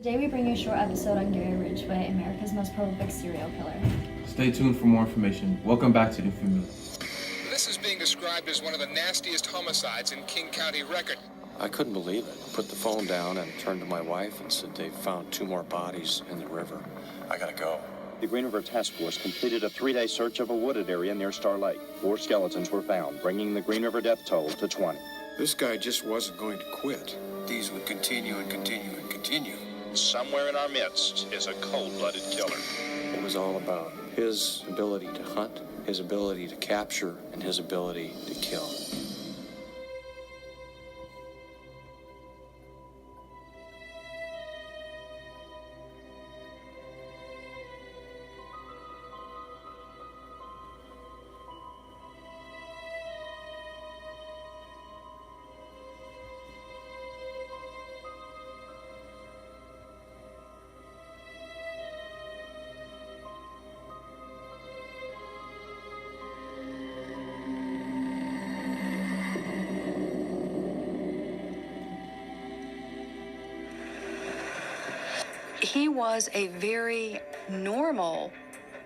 Today we bring you a short episode on Gary Ridgway, America's most prolific serial killer. Stay tuned for more information. Welcome back to Infamy. This is being described as one of the nastiest homicides in King County record. I couldn't believe it. Put the phone down and turned to my wife and said they found 2 more bodies in the river. I gotta go. The Green River Task Force completed a 3-day search of a wooded area near Star Lake. 4 skeletons were found, bringing the Green River death toll to 20. This guy just wasn't going to quit. These would continue and continue and continue. Somewhere in our midst is a cold-blooded killer. It was all about his ability to hunt, his ability to capture, and his ability to kill. He was a very normal,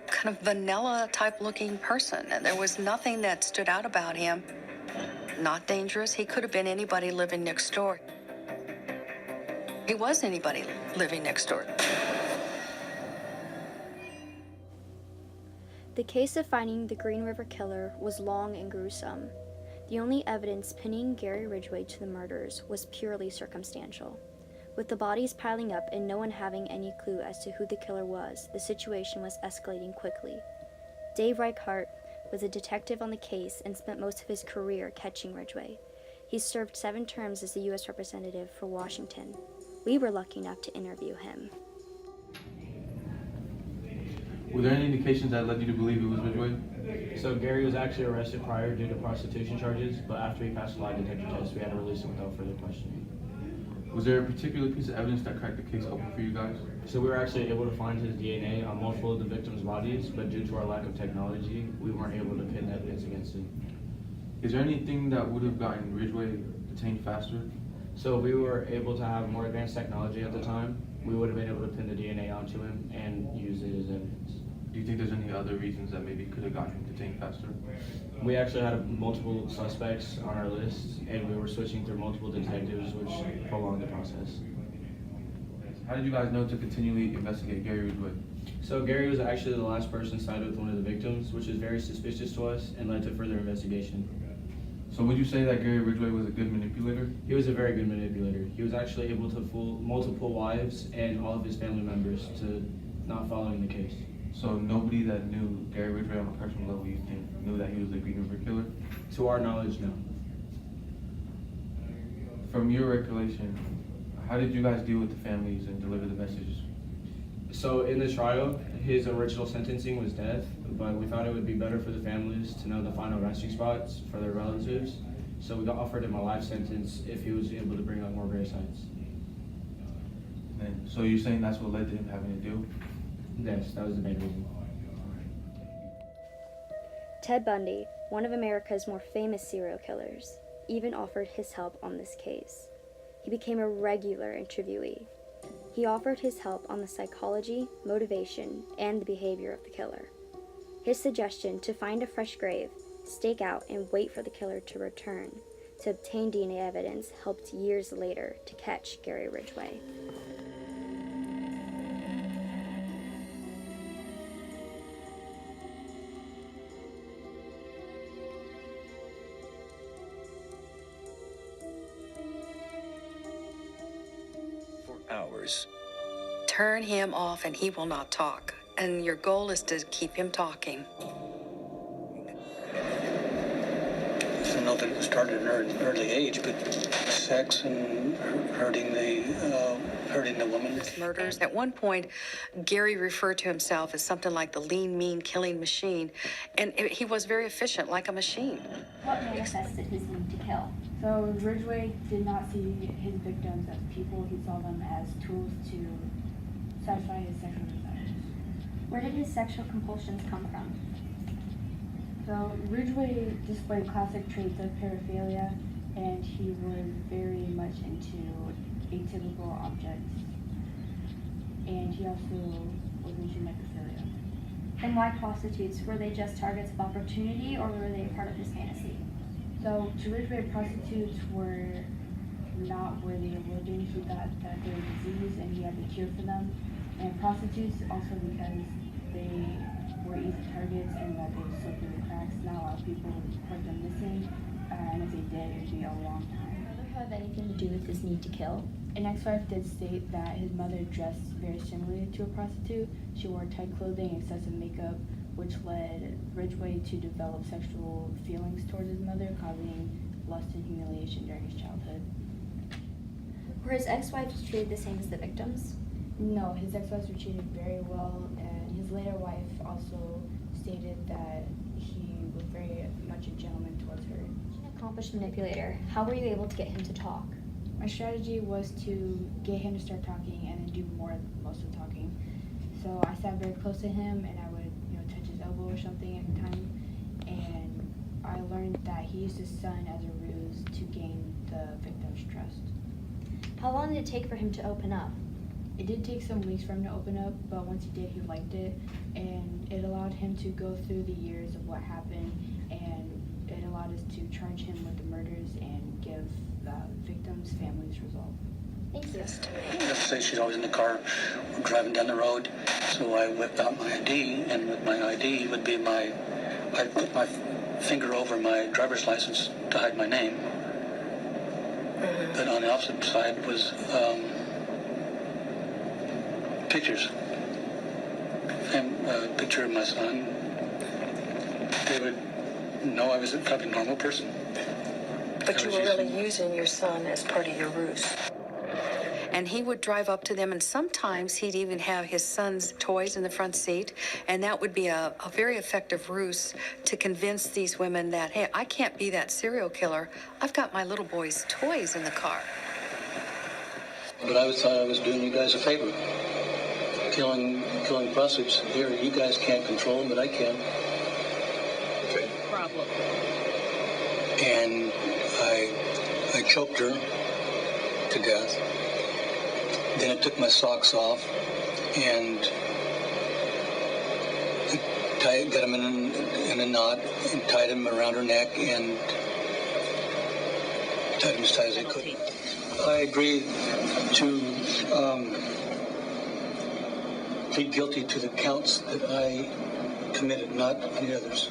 kind of vanilla type looking person. And there was nothing that stood out about him. Not dangerous. He could have been anybody living next door. He was anybody living next door. The case of finding the Green River Killer was long and gruesome. The only evidence pinning Gary Ridgway to the murders was purely circumstantial. With the bodies piling up and no one having any clue as to who the killer was, the situation was escalating quickly. Dave Reichart was a detective on the case and spent most of his career catching Ridgway. He served 7 terms as the U.S. representative for Washington. We were lucky enough to interview him. Were there any indications that led you to believe it was Ridgway? So Gary was actually arrested prior due to prostitution charges, but after he passed a lie detector test, we had to release him without further questioning. Was there a particular piece of evidence that cracked the case open for you guys? So we were actually able to find his DNA on multiple of the victims' bodies, but due to our lack of technology, we weren't able to pin evidence against him. Is there anything that would have gotten Ridgway detained faster? So if we were able to have more advanced technology at the time, we would have been able to pin the DNA onto him and use it as evidence. Do you think there's any other reasons that maybe could have gotten him detained faster? We actually had multiple suspects on our list, and we were switching through multiple detectives, which prolonged the process. How did you guys know to continually investigate Gary Ridgway? So Gary was actually the last person sighted with one of the victims, which is very suspicious to us and led to further investigation. So would you say that Gary Ridgway was a good manipulator? He was a very good manipulator. He was actually able to fool multiple wives and all of his family members to not following the case. So nobody that knew Gary Ridgway on a personal level, you think, knew that he was the Green River Killer? To our knowledge, no. From your recollection, how did you guys deal with the families and deliver the messages? So in the trial, his original sentencing was death, but we thought it would be better for the families to know the final resting spots for their relatives. So we offered him a life sentence if he was able to bring up more grave sites. And so you're saying that's what led to him having to do? Yes, that was the main reason. Ted Bundy, one of America's more famous serial killers, even offered his help on this case. He became a regular interviewee. He offered his help on the psychology, motivation, and the behavior of the killer. His suggestion to find a fresh grave, stake out, and wait for the killer to return to obtain DNA evidence helped years later to catch Gary Ridgway. Hours. Turn him off and he will not talk. And your goal is to keep him talking. I know that it started in an early age, but sex and hurting the woman. Murders. At one point, Gary referred to himself as something like the lean, mean killing machine. And he was very efficient, like a machine. What manifested his need to kill? So Ridgway did not see his victims as people. He saw them as tools to satisfy his sexual desires. Where did his sexual compulsions come from? So Ridgway displayed classic traits of paraphilia, and he was very much into atypical objects. and he also was mentioned necrophilia. And why prostitutes? Were they just targets of opportunity, or were they a part of his fantasy? So to Ridgway, prostitutes were not worthy of living. He thought that they were diseased and he had to cure for them. And prostitutes also because they were easy targets and that they slipped through the cracks. Not a lot of people report them missing, and if they did, it would be a long time. Did it have anything to do with his need to kill? An ex-wife did state that his mother dressed very similarly to a prostitute. She wore tight clothing, excessive makeup, which led Ridgway to develop sexual feelings towards his mother, causing lust and humiliation during his childhood. Were his ex-wives treated the same as the victims? No, his ex-wives were treated very well, and his later wife also stated that he was very much a gentleman towards her. An accomplished manipulator. How were you able to get him to talk? My strategy was to get him to start talking and then do most of the talking. So I sat very close to him and I would, touch his elbow or something at the time. And I learned that he used his son as a ruse to gain the victim's trust. How long did it take for him to open up? It did take some weeks for him to open up, but once he did, he liked it. And it allowed him to go through the years of what happened, and it allowed us to charge him with the murders and give the victims' families resolve. Thank you. Let's say she's always in the car, we're driving down the road, so I whipped out my ID, and with my ID would be I'd put my finger over my driver's license to hide my name. But on the opposite side was pictures. And a picture of my son. They would know I was a probably normal person. But you were really using your son as part of your ruse. And he would drive up to them, and sometimes he'd even have his son's toys in the front seat, and that would be a very effective ruse to convince these women that, hey, I can't be that serial killer. I've got my little boy's toys in the car. But I thought I was doing you guys a favor. Killing prostitutes. Here, you guys can't control them, but I can. Okay. Problem. And I choked her to death. Then I took my socks off and got them in a knot and tied them around her neck and tied them as tight as I could. I agreed to plead guilty to the counts that I committed, not any others.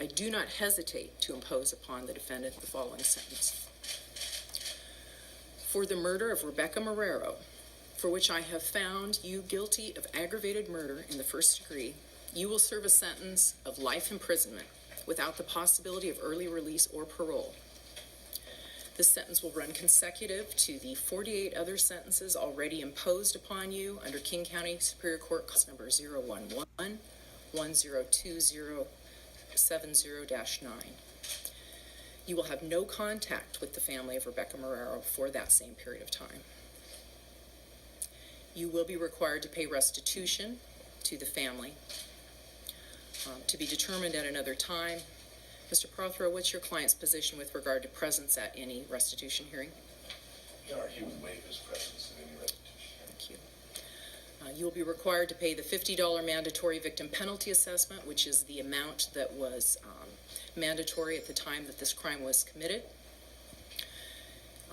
I do not hesitate to impose upon the defendant the following sentence. For the murder of Rebecca Marrero, for which I have found you guilty of aggravated murder in the first degree, you will serve a sentence of life imprisonment without the possibility of early release or parole. This sentence will run consecutive to the 48 other sentences already imposed upon you under King County Superior Court Case number 011-102070-9. You will have no contact with the family of Rebecca Marrero for that same period of time. You will be required to pay restitution to the family to be determined at another time. Mr. Prothero, what's your client's position with regard to presence at any restitution hearing? He would waive his presence in any restitution. Thank you. You will be required to pay the $50 mandatory victim penalty assessment, which is the amount that was mandatory at the time that this crime was committed.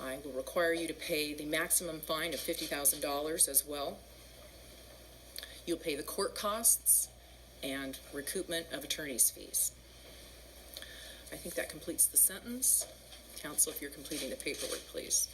I will require you to pay the maximum fine of $50,000 as well. You'll pay the court costs and recoupment of attorney's fees. I think that completes the sentence. Counsel, if you're completing the paperwork, please.